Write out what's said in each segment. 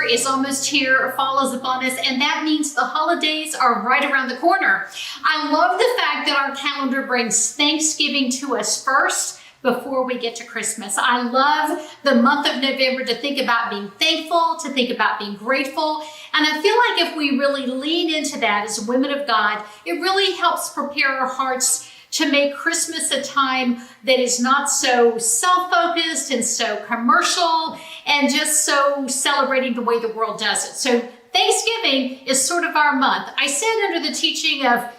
is almost here, fall is upon us, and that means the holidays are right around the corner. I love the fact that our calendar brings Thanksgiving to us first before we get to Christmas. I love the month of November to think about being thankful, to think about being grateful. And I feel like if we really lean into that as women of God, it really helps prepare our hearts to make Christmas a time that is not so self-focused and so commercial and just so celebrating the way the world does it. So Thanksgiving is sort of our month. I said under the teaching of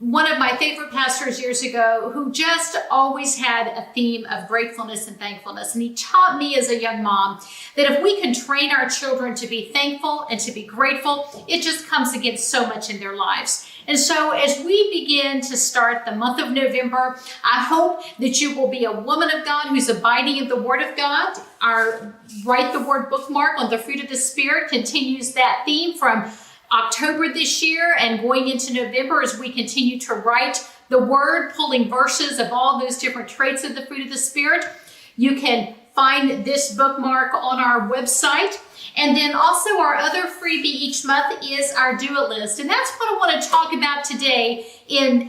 one of my favorite pastors years ago, who just always had a theme of gratefulness and thankfulness. And he taught me as a young mom that if we can train our children to be thankful and to be grateful, it just comes against so much in their lives. And so as we begin to start the month of November, I hope that you will be a woman of God who's abiding in the Word of God. Our Write the Word bookmark on the fruit of the Spirit continues that theme from October this year and going into November as we continue to write the Word, pulling verses of all those different traits of the fruit of the Spirit. You can find this bookmark on our website. And then also our other freebie each month is our do-it list. And that's what I want to talk about today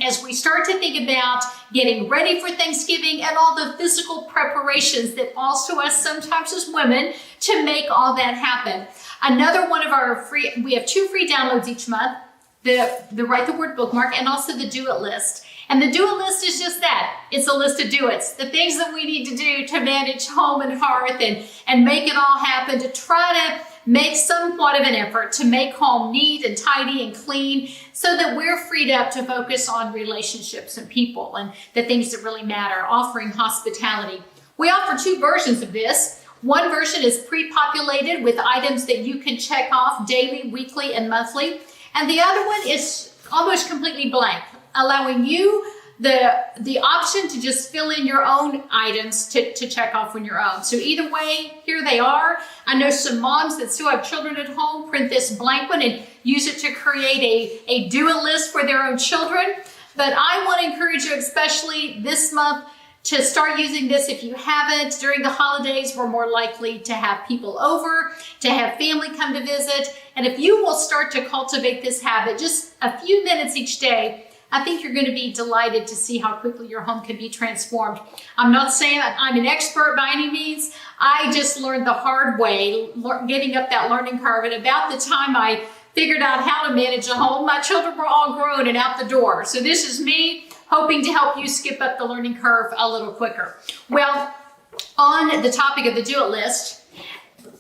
as we start to think about getting ready for Thanksgiving and all the physical preparations that falls to us sometimes as women to make all that happen. Another one of our we have 2 free downloads each month, the Write the Word bookmark and also the do-it list. And the do-it list is just that. It's a list of do-its, the things that we need to do to manage home and hearth and make it all happen, to try to make somewhat of an effort to make home neat and tidy and clean so that we're freed up to focus on relationships and people and the things that really matter, offering hospitality. We offer 2 versions of this. One version is pre-populated with items that you can check off daily, weekly, and monthly. And the other one is almost completely blank, allowing you the option to just fill in your own items to check off on your own. So either way, here they are. I know some moms that still have children at home print this blank one and use it to create a do-it list for their own children. But I want to encourage you, especially this month, to start using this. If you haven't, during the holidays, we're more likely to have people over, to have family come to visit. And if you will start to cultivate this habit, just a few minutes each day, I think you're going to be delighted to see how quickly your home can be transformed. I'm not saying that I'm an expert by any means. I just learned the hard way, getting up that learning curve. And about the time I figured out how to manage a home, my children were all grown and out the door. So this is me hoping to help you skip up the learning curve a little quicker. Well, on the topic of the do-it list,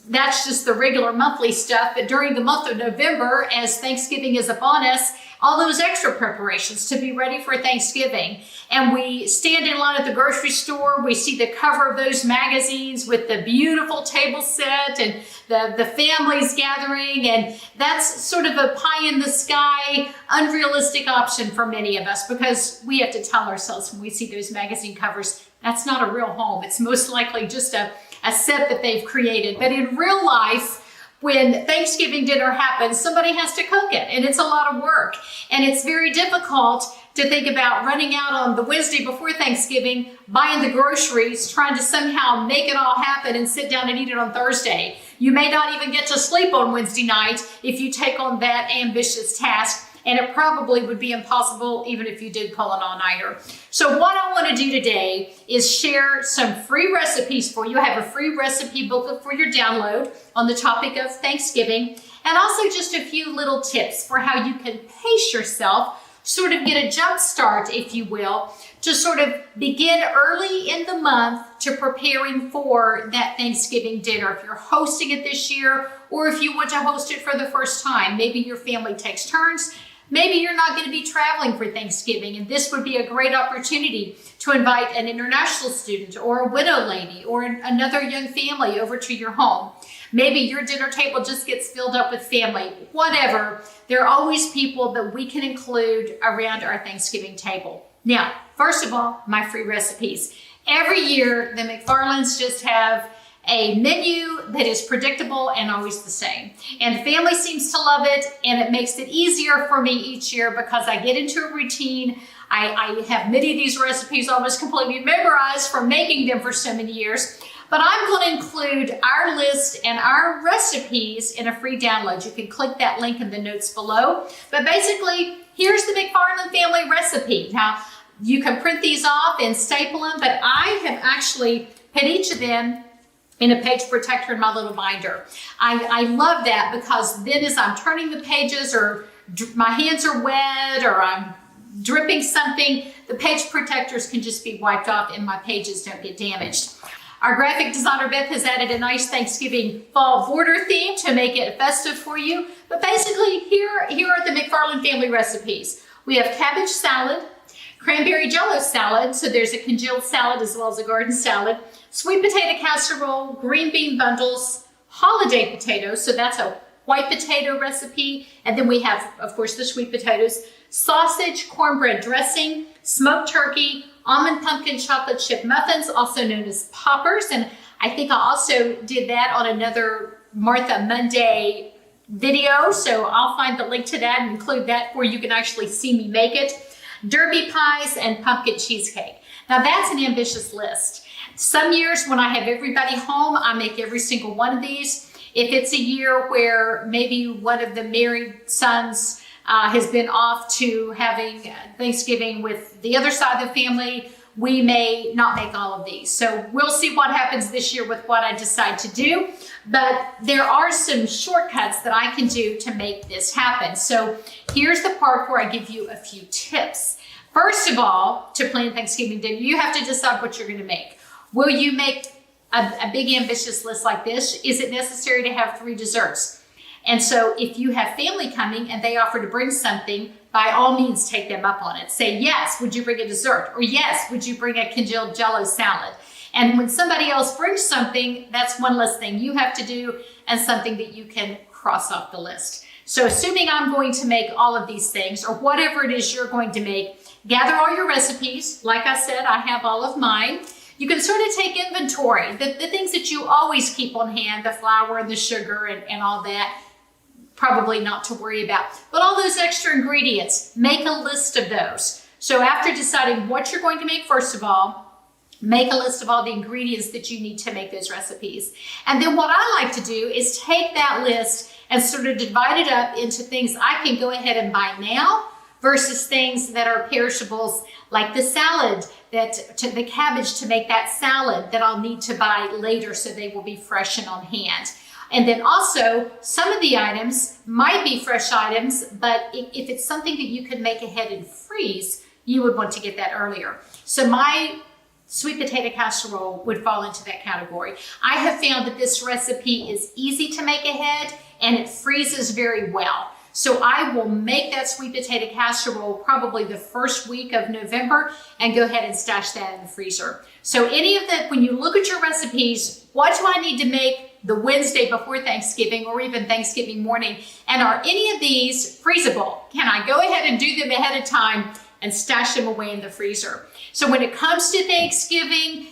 that's just the regular monthly stuff. But during the month of November, as Thanksgiving is upon us, all those extra preparations to be ready for Thanksgiving. And we stand in line at the grocery store. We see the cover of those magazines with the beautiful table set and the families gathering. And that's sort of a pie in the sky, unrealistic option for many of us, because we have to tell ourselves when we see those magazine covers, that's not a real home. It's most likely just a set that they've created. But in real life, when Thanksgiving dinner happens, somebody has to cook it, and it's a lot of work. And it's very difficult to think about running out on the Wednesday before Thanksgiving, buying the groceries, trying to somehow make it all happen and sit down and eat it on Thursday. You may not even get to sleep on Wednesday night if you take on that ambitious task. And it probably would be impossible even if you did pull an all-nighter. So what I want to do today is share some free recipes for you. I have a free recipe booklet for your download on the topic of Thanksgiving, and also just a few little tips for how you can pace yourself, sort of get a jump start, if you will, to sort of begin early in the month to preparing for that Thanksgiving dinner. If you're hosting it this year, or if you want to host it for the first time, maybe your family takes turns. Maybe you're not going to be traveling for Thanksgiving, and this would be a great opportunity to invite an international student or a widow lady or another young family over to your home. Maybe your dinner table just gets filled up with family. Whatever, there are always people that we can include around our Thanksgiving table. Now, first of all, my free recipes. Every year, the McFarlands just have a menu that is predictable and always the same. And the family seems to love it, and it makes it easier for me each year because I get into a routine. I have many of these recipes almost completely memorized from making them for so many years. But I'm going to include our list and our recipes in a free download. You can click that link in the notes below. But basically, here's the McFarland family recipe. Now, you can print these off and staple them, but I have actually put each of them in a page protector in my little binder. I love that because then as I'm turning the pages or my hands are wet or I'm dripping something, the page protectors can just be wiped off and my pages don't get damaged. Our graphic designer Beth has added a nice Thanksgiving fall border theme to make it festive for you. But basically, here are the McFarland family recipes. We have cabbage salad, cranberry jello salad, so there's a congealed salad as well as a garden salad, sweet potato casserole, green bean bundles, holiday potatoes, so that's a white potato recipe, and then we have, of course, the sweet potatoes, sausage, cornbread dressing, smoked turkey, almond pumpkin chocolate chip muffins, also known as poppers, and I think I also did that on another Martha Monday video, so I'll find the link to that and include that where you can actually see me make it. Derby pies and pumpkin cheesecake. Now that's an ambitious list. Some years when I have everybody home, I make every single one of these. If it's a year where maybe one of the married sons has been off to having Thanksgiving with the other side of the family, we may not make all of these. So we'll see what happens this year with what I decide to do. But there are some shortcuts that I can do to make this happen. So here's the part where I give you a few tips. First of all, to plan Thanksgiving dinner, you have to decide what you're going to make. Will you make a big ambitious list like this? Is it necessary to have 3 desserts? And so if you have family coming and they offer to bring something, by all means take them up on it. Say, yes, would you bring a dessert? Or yes, would you bring a congealed jello salad? And when somebody else brings something, that's one less thing you have to do and something that you can cross off the list. So assuming I'm going to make all of these things or whatever it is you're going to make, gather all your recipes. Like I said, I have all of mine. You can sort of take inventory, the things that you always keep on hand, the flour and the sugar and all that, probably not to worry about. But all those extra ingredients, make a list of those. So after deciding what you're going to make, first of all, make a list of all the ingredients that you need to make those recipes. And then what I like to do is take that list and sort of divide it up into things I can go ahead and buy now versus things that are perishables like the salad, the cabbage to make that salad that I'll need to buy later so they will be fresh and on hand. And then also, some of the items might be fresh items, but if it's something that you can make ahead and freeze, you would want to get that earlier. So my sweet potato casserole would fall into that category. I have found that this recipe is easy to make ahead and it freezes very well. So I will make that sweet potato casserole probably the first week of November and go ahead and stash that in the freezer. So any of that, when you look at your recipes, what do I need to make the Wednesday before Thanksgiving or even Thanksgiving morning? And are any of these freezable? Can I go ahead and do them ahead of time and stash them away in the freezer? So when it comes to Thanksgiving,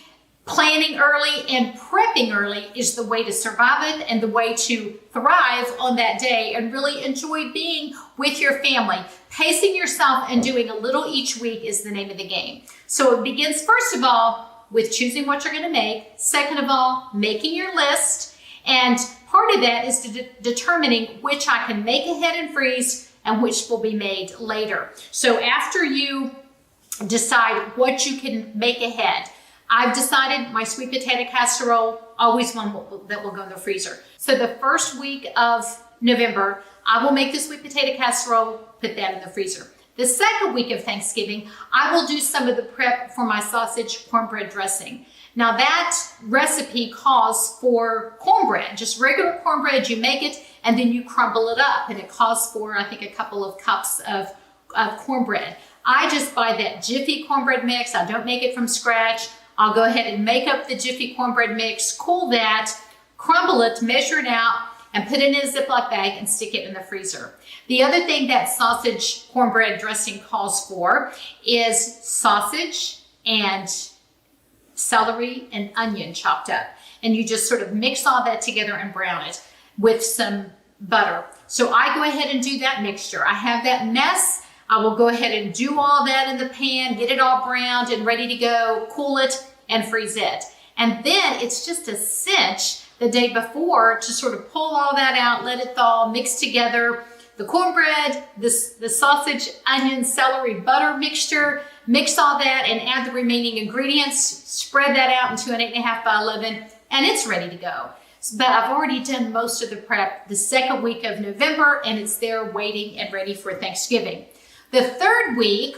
planning early and prepping early is the way to survive it and the way to thrive on that day and really enjoy being with your family. Pacing yourself and doing a little each week is the name of the game. So it begins, first of all, with choosing what you're going to make. Second of all, making your list. And part of that is determining which I can make ahead and freeze and which will be made later. So after you decide what you can make ahead, I've decided my sweet potato casserole, always one that will go in the freezer. So the first week of November, I will make the sweet potato casserole, put that in the freezer. The second week of Thanksgiving, I will do some of the prep for my sausage cornbread dressing. Now that recipe calls for cornbread, just regular cornbread. You make it and then you crumble it up, and it calls for, I think, a couple of cups of cornbread. I just buy that Jiffy cornbread mix. I don't make it from scratch. I'll go ahead and make up the Jiffy cornbread mix, cool that, crumble it, measure it out, and put it in a Ziploc bag and stick it in the freezer. The other thing that sausage cornbread dressing calls for is sausage and celery and onion chopped up. And you just sort of mix all that together and brown it with some butter. So I go ahead and do that mixture. I have that mess. I will go ahead and do all that in the pan, get it all browned and ready to go, cool it and freeze it. And then it's just a cinch the day before to sort of pull all that out, let it thaw, mix together the cornbread, the sausage, onion, celery, butter mixture, mix all that and add the remaining ingredients, spread that out into an 8.5 by 11, and it's ready to go. But I've already done most of the prep the second week of November, and it's there waiting and ready for Thanksgiving. The third week,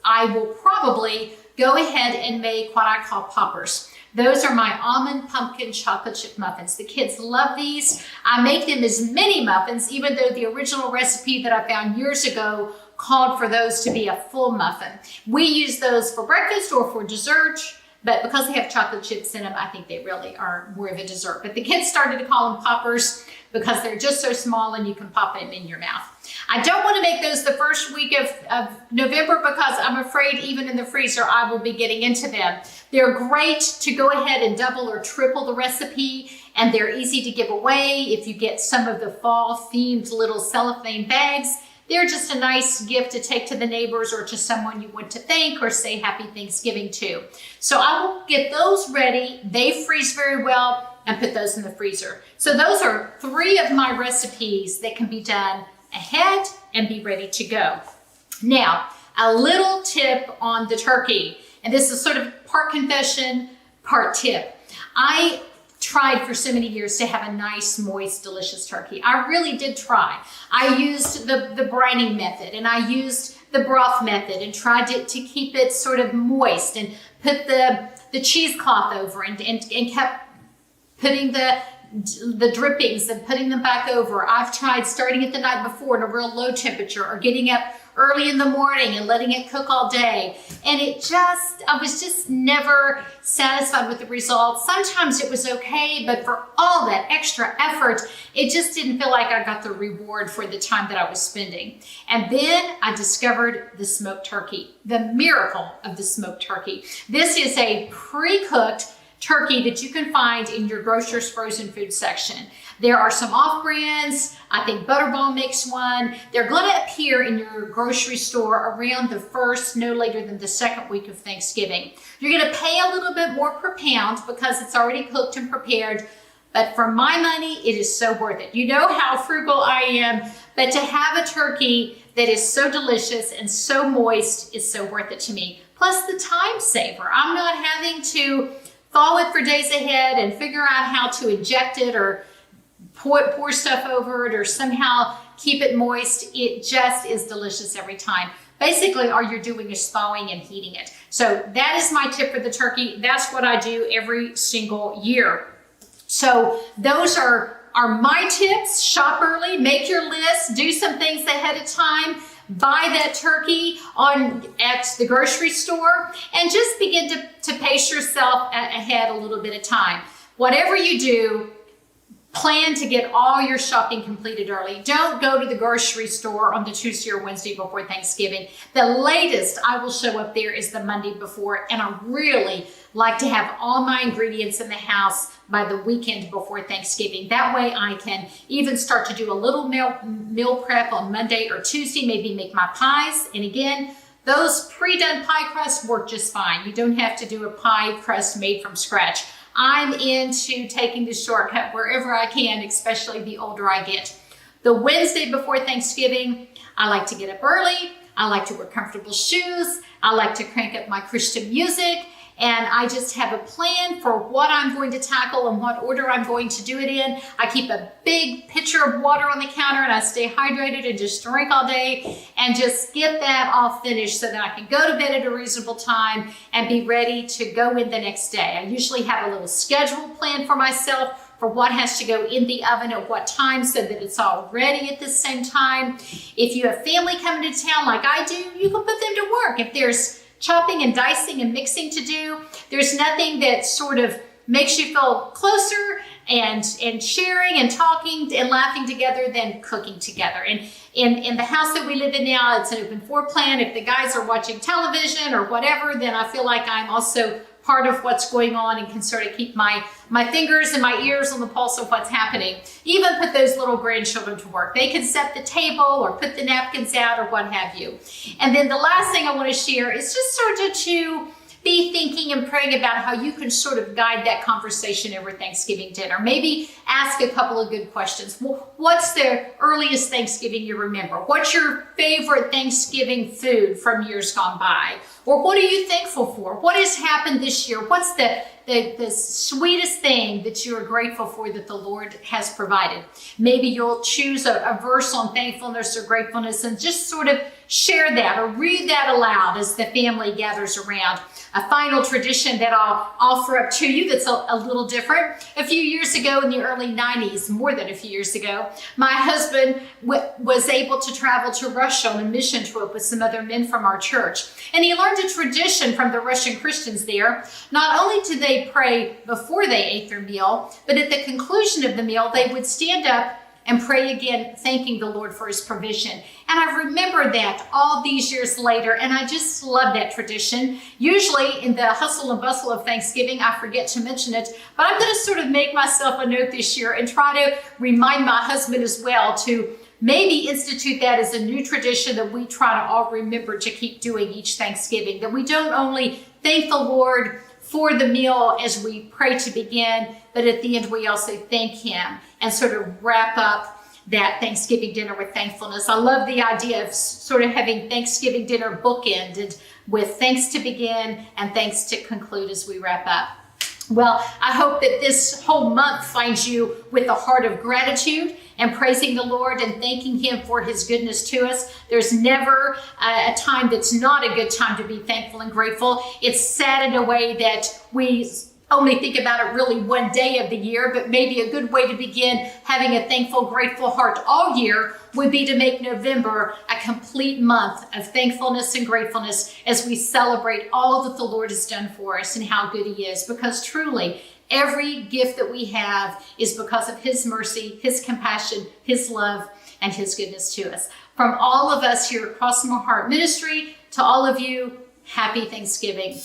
I will probably go ahead and make what I call poppers. Those are my almond pumpkin chocolate chip muffins. The kids love these. I make them as mini muffins, even though the original recipe that I found years ago called for those to be a full muffin. We use those for breakfast or for dessert, but because they have chocolate chips in them, I think they really are more of a dessert. But the kids started to call them poppers because they're just so small and you can pop them in your mouth. I don't want to make those the first week of November because I'm afraid even in the freezer, I will be getting into them. They're great to go ahead and double or triple the recipe, and they're easy to give away if you get some of the fall themed little cellophane bags. They're just a nice gift to take to the neighbors or to someone you want to thank or say happy Thanksgiving to. So I will get those ready. They freeze very well, and put those in the freezer. So those are 3 of my recipes that can be done ahead and be ready to go. Now, a little tip on the turkey, and this is sort of part confession, part tip. I tried for so many years to have a nice, moist, delicious turkey. I really did try. I used the brining method, and I used the broth method, and tried to keep it sort of moist, and put the cheesecloth over, and kept putting the drippings and putting them back over. I've tried starting it the night before in a real low temperature, or getting up early in the morning and letting it cook all day. And I was just never satisfied with the results. Sometimes it was okay, but for all that extra effort, it just didn't feel like I got the reward for the time that I was spending. And then I discovered the smoked turkey, the miracle of the smoked turkey. This is a pre-cooked turkey that you can find in your grocer's frozen food section. There are some off-brands. I think Butterball makes one. They're going to appear in your grocery store around the first, no later than the second week of Thanksgiving. You're going to pay a little bit more per pound because it's already cooked and prepared, but for my money, it is so worth it. You know how frugal I am, but to have a turkey that is so delicious and so moist is so worth it to me. Plus the time saver. I'm not having to thaw it for days ahead and figure out how to inject it or pour stuff over it or somehow keep it moist. It just is delicious every time. Basically, all you're doing is thawing and heating it. So that is my tip for the turkey. That's what I do every single year. So those are my tips. Shop early, make your list, do some things ahead of time. Buy that turkey at the grocery store, and just begin to pace yourself ahead a little bit of time. Whatever you do, plan to get all your shopping completed early. Don't go to the grocery store on the Tuesday or Wednesday before Thanksgiving. The latest I will show up there is the Monday before, and I really like to have all my ingredients in the house by the weekend before Thanksgiving. That way I can even start to do a little meal prep on Monday or Tuesday, maybe make my pies. And again, those pre-done pie crusts work just fine. You don't have to do a pie crust made from scratch. I'm into taking the shortcut wherever I can, especially the older I get. The Wednesday before Thanksgiving, I like to get up early. I like to wear comfortable shoes. I like to crank up my Christian music. And I just have a plan for what I'm going to tackle and what order I'm going to do it in. I keep a big pitcher of water on the counter, and I stay hydrated and just drink all day and just get that all finished so that I can go to bed at a reasonable time and be ready to go in the next day. I usually have a little schedule plan for myself for what has to go in the oven at what time so that it's all ready at the same time. If you have family coming to town like I do, you can put them to work. If there's chopping and dicing and mixing to do, there's nothing that sort of makes you feel closer and sharing and talking and laughing together than cooking together. And in the house that we live in now, it's an open floor plan. If the guys are watching television or whatever, then I feel like I'm also part of what's going on and can sort of keep my fingers and my ears on the pulse of what's happening. Even put those little grandchildren to work. They can set the table or put the napkins out or what have you. And then the last thing I want to share is just sort of to be thinking thinking and praying about how you can sort of guide that conversation over Thanksgiving dinner. Maybe ask a couple of good questions. What's the earliest Thanksgiving you remember? What's your favorite Thanksgiving food from years gone by? Or what are you thankful for? What has happened this year? What's the sweetest thing that you are grateful for that the Lord has provided? Maybe you'll choose a verse on thankfulness or gratefulness and just sort of share that or read that aloud as the family gathers around. A final tradition that I'll offer up to you that's a little different. A few years ago in the early 90s, more than a few years ago, my husband was able to travel to Russia on a mission trip with some other men from our church. And he learned a tradition from the Russian Christians there. Not only did they pray before they ate their meal, but at the conclusion of the meal, they would stand up and pray again, thanking the Lord for his provision. And I remember that all these years later, and I just love that tradition. Usually in the hustle and bustle of Thanksgiving, I forget to mention it, but I'm going to sort of make myself a note this year and try to remind my husband as well to maybe institute that as a new tradition that we try to all remember to keep doing each Thanksgiving, that we don't only thank the Lord for the meal as we pray to begin, but at the end we also thank him and sort of wrap up that Thanksgiving dinner with thankfulness. I love the idea of sort of having Thanksgiving dinner bookended with thanks to begin and thanks to conclude as we wrap up. Well, I hope that this whole month finds you with a heart of gratitude and praising the Lord and thanking him for his goodness to us. There's never a time that's not a good time to be thankful and grateful. It's sad in a way that we only think about it really one day of the year, but maybe a good way to begin having a thankful, grateful heart all year would be to make November a complete month of thankfulness and gratefulness as we celebrate all that the Lord has done for us and how good he is. Because truly, every gift that we have is because of his mercy, his compassion, his love, and his goodness to us. From all of us here at Cross My Heart Ministry to all of you, happy Thanksgiving.